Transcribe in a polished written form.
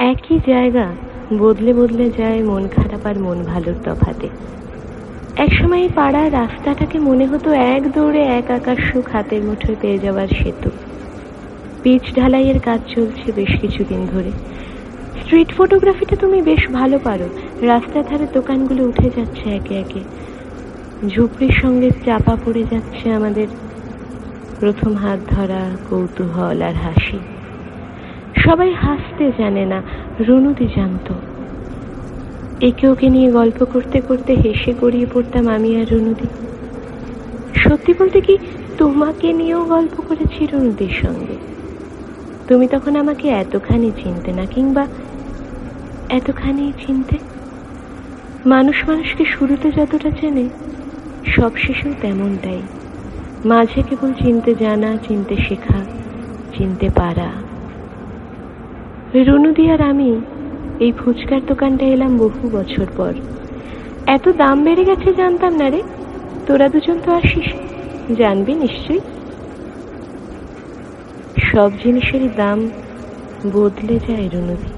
একই জায়গা বদলে বদলে যায় মন খারাপ আর মন ভালোর তফাতে। একসময় এই পাড়ার রাস্তাটাকে মনে হতো এক দৌড়ে এক আকাশ সুখ হাতের মুঠোয় পেয়ে যাওয়ার সেতু। পিচ ঢালাইয়ের কাজ চলছে বেশ কিছুদিন ধরে। স্ট্রিট ফটোগ্রাফিটা তুমি বেশ ভালো পারো। রাস্তার ধারে দোকানগুলো উঠে যাচ্ছে একে একে, ঝুপড়ির সঙ্গে চাপা পড়ে যাচ্ছে আমাদের প্রথম হাত ধরা কৌতূহল আর হাসি। সবাই হাসতে জানে না, রুনুদি জানতো। একে ওকে নিয়ে গল্প করতে করতে হেসে গড়িয়ে পড়তাম আমি আর রুনুদি। সত্যি বলতে কি, তোমাকে নিয়েও গল্প করেছি রুনুদির সঙ্গে। তুমি তখন আমাকে এতখানি চিনতে না, কিংবা এতখানি চিনতে। মানুষ মানুষকে শুরুতে যতটা চেনে, সব শেষেও তেমনটাই। মাঝে কেবল চিনতে জানা, চিনতে শেখা, চিনতে পারা। রুনুদি আর আমি এই ফুচকার দোকানটা এলাম বহু বছর পর। এত দাম বেড়ে গেছে জানতাম না রে। তোরা দুজন তো আসিস, জানবি নিশ্চয়ই। সব জিনিসেরই দাম বদলে যায় রুনুদি।